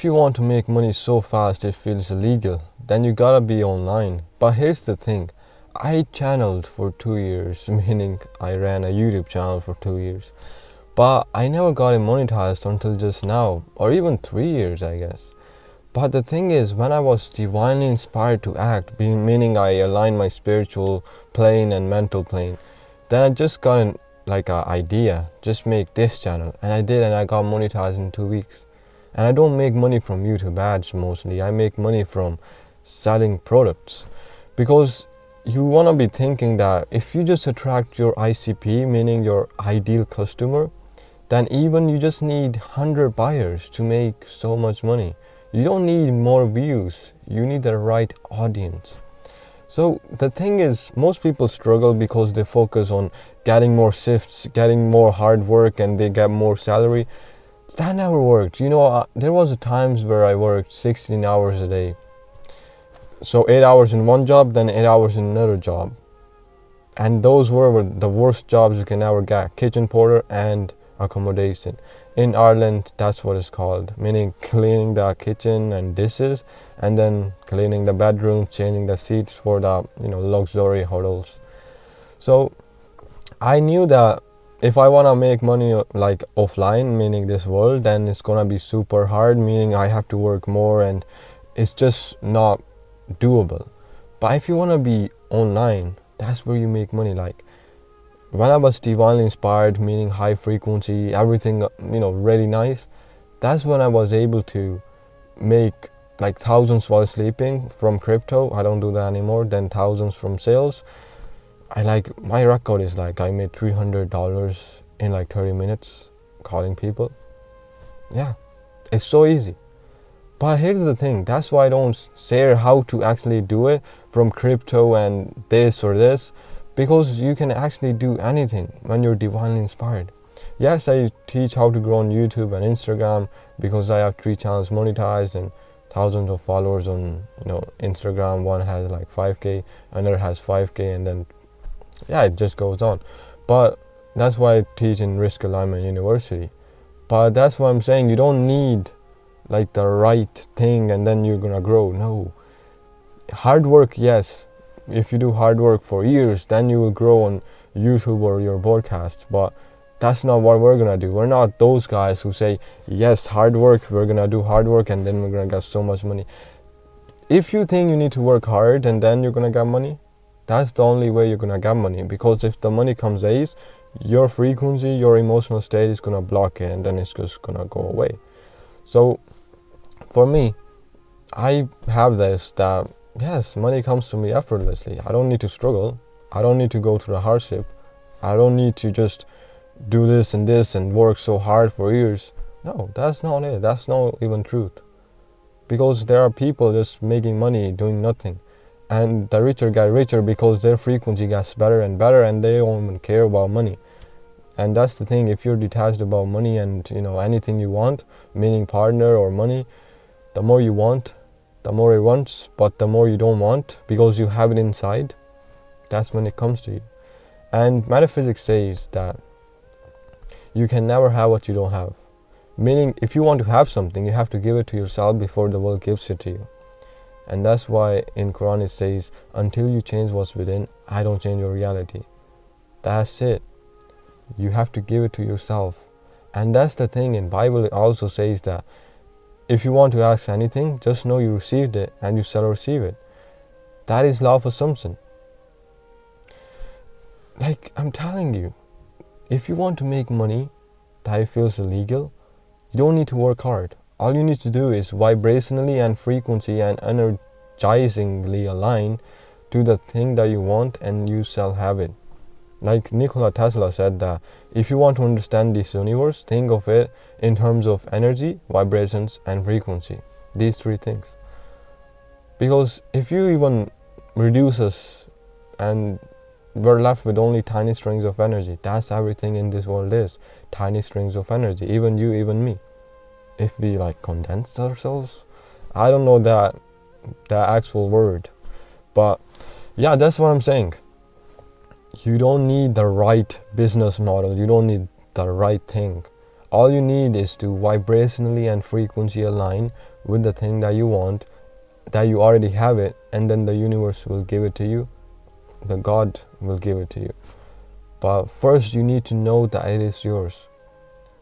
If you want to make money so fast it feels illegal, then you gotta be online. But here's the thing, I channeled for 2 years, meaning I ran a YouTube channel for 2 years. But I never got it monetized until just now, or even 3 years, I guess. But the thing is, when I was divinely inspired to act, meaning I aligned my spiritual plane and mental plane, then I just got an idea, just make this channel, and I did, and I got monetized in 2 weeks. And I don't make money from YouTube ads mostly. I make money from selling products, because you want to be thinking that if you just attract your ICP, meaning your ideal customer, then even you just need 100 buyers to make so much money. You don't need more views, you need the right audience. So the thing is, most people struggle because they focus on getting more shifts, getting more hard work, and they get more salary. That never worked. There was times where I worked 16 hours a day. So 8 hours in one job, then 8 hours in another job. And those were the worst jobs you can ever get. Kitchen porter and accommodation. In Ireland, that's what it's called, meaning cleaning the kitchen and dishes, and then cleaning the bedroom, changing the seats for the luxury hotels. So I knew that if I want to make money like offline, meaning this world, then it's gonna be super hard, meaning I have to work more, and it's just not doable. But if you want to be online, that's where you make money. Like when I was divinely inspired, meaning high frequency, everything really nice, that's when I was able to make like thousands while sleeping from crypto. I don't do that anymore. Then thousands from sales. My record is I made $300 in 30 minutes calling people. Yeah, it's so easy. But here's the thing, that's why I don't share how to actually do it from crypto and this or this, because you can actually do anything when you're divinely inspired. Yes, I teach how to grow on YouTube and Instagram, because I have 3 channels monetized and thousands of followers on Instagram. One has 5k, another has 5k, and then it just goes on. But that's why I teach in Risk Alignment University. But that's why I'm saying you don't need the right thing and then you're gonna grow. No, hard work, yes, if you do hard work for years, then you will grow on YouTube or your broadcasts. But that's not what we're gonna do. We're not those guys who say, yes, hard work, we're gonna do hard work and then we're gonna get so much money. If you think you need to work hard and then you're gonna get money, that's the only way you're gonna get money. Because if the money comes late, your frequency, your emotional state is gonna block it, and then it's just gonna go away. So for me, I have this that yes, money comes to me effortlessly. I don't need to struggle. I don't need to go through the hardship. I don't need to just do this and work so hard for years. No, that's not it. That's not even truth. Because there are people just making money doing nothing. And the richer get richer because their frequency gets better and better, and they don't even care about money. And that's the thing, if you're detached about money and anything you want, meaning partner or money, the more you want, the more it wants, but the more you don't want because you have it inside, that's when it comes to you. And metaphysics says that you can never have what you don't have. Meaning, if you want to have something, you have to give it to yourself before the world gives it to you. And that's why in Quran it says, until you change what's within, I don't change your reality. That's it. You have to give it to yourself. And that's the thing, in Bible it also says that if you want to ask anything, just know you received it and you shall receive it. That is law of assumption. I'm telling you, if you want to make money that feels illegal, you don't need to work hard. All you need to do is vibrationally and frequency and energizingly align to the thing that you want, and you shall have it. Like Nikola Tesla said that if you want to understand this universe, think of it in terms of energy, vibrations, and frequency. These 3 things. Because if you even reduce us and we're left with only tiny strings of energy, that's everything in this world is. Tiny strings of energy, even you, even me. If we condense ourselves, I don't know the actual word, but yeah, that's what I'm saying. You don't need the right business model, you don't need the right thing. All you need is to vibrationally and frequency align with the thing that you want, that you already have it, and then the universe will give it to you, the God will give it to you. But first you need to know that it is yours.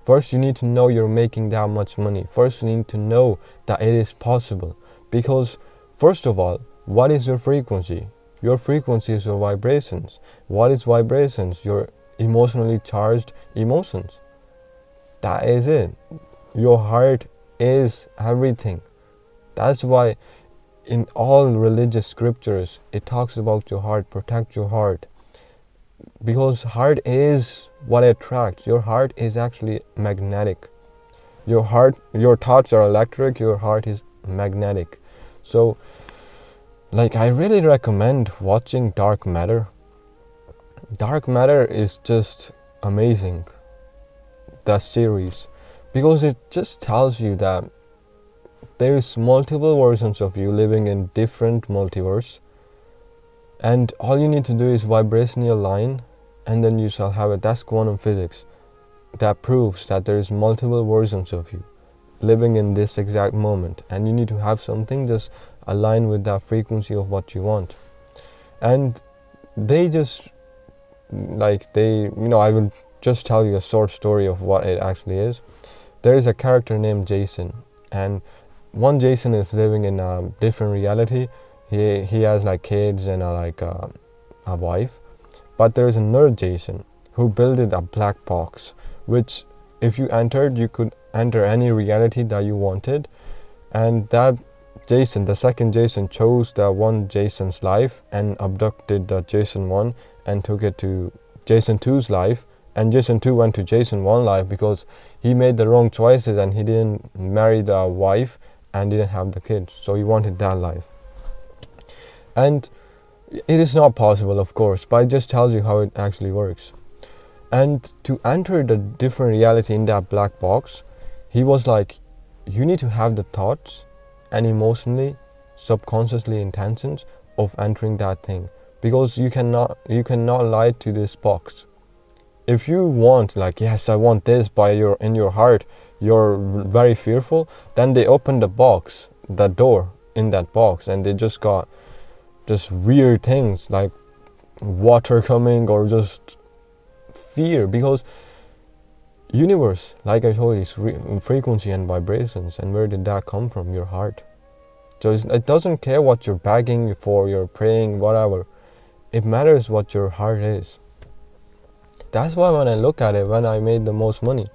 First you need to know you're making that much money. First you need to know that it is possible. Because first of all, what is your frequency? Your frequency is your vibrations. What is vibrations? Your emotionally charged emotions. That is it. Your heart is everything. That's why in all religious scriptures it talks about your heart, protect your heart. Because heart is what attracts. Your heart is actually magnetic. Your thoughts are electric, your heart is magnetic. So I really recommend watching Dark Matter. Dark Matter is just amazing, that series, because it just tells you that there is multiple versions of you living in different multiverse, and all you need to do is vibrationally align, and then you shall have it. That's quantum physics. That proves that there is multiple versions of you living in this exact moment, and you need to have something just align with that frequency of what you want. And they just I will just tell you a short story of what it actually is. There is a character named Jason, and one Jason is living in a different reality. He has kids and a wife. But there is another Jason who built a black box, which if you entered, you could enter any reality that you wanted. And that Jason, the second Jason, chose that one Jason's life and abducted the Jason 1 and took it to Jason 2's life. And Jason 2 went to Jason 1 life because he made the wrong choices and he didn't marry the wife and didn't have the kids. So he wanted that life. And it is not possible, of course, but it just tells you how it actually works. And to enter the different reality in that black box, he was like, you need to have the thoughts and emotionally, subconsciously intentions of entering that thing, because you cannot lie to this box. If you want, yes, I want this, but in your heart you're very fearful, then they open the box, the door in that box, and they just got just weird things like water coming or just fear, because universe, like I told you, is frequency and vibrations. And where did that come from? Your heart. So it doesn't care what you're begging for, you're praying, whatever. It matters what your heart is. That's why when I look at it, when I made the most money,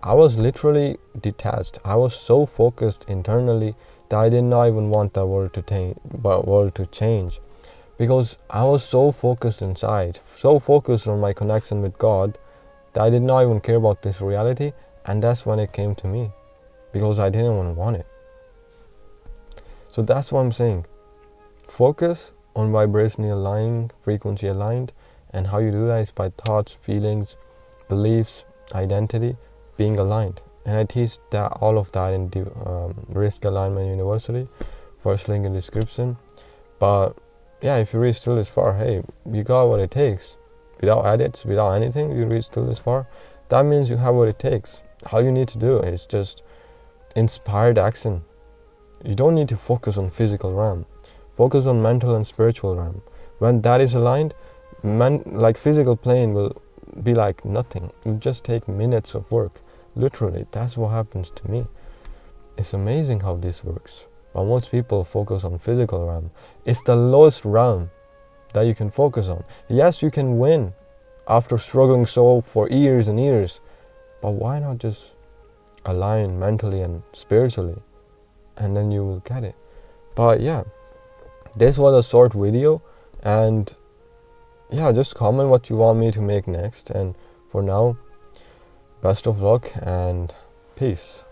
I was literally detached. I was so focused internally that I did not even want the world to change, because I was so focused inside, so focused on my connection with God, that I did not even care about this reality. And that's when it came to me, because I didn't even want it. So that's what I'm saying. Focus on vibrationally aligned, frequency aligned, and how you do that is by thoughts, feelings, beliefs, identity being aligned. And I teach that all of that in Risk Alignment University. First link in description. But yeah, if you reach till this far, hey, you got what it takes. Without edits, without anything, you reach till this far. That means you have what it takes. All you need to do is just inspired action. You don't need to focus on physical realm. Focus on mental and spiritual realm. When that is aligned, physical plane will be like nothing. It'll just take minutes of work. Literally, that's what happens to me. It's amazing how this works. But most people focus on physical realm. It's the lowest realm that you can focus on. Yes, you can win after struggling so for years and years. But why not just align mentally and spiritually, and then you will get it. But yeah, this was a short video, and yeah, just comment what you want me to make next. And for now, best of luck and peace.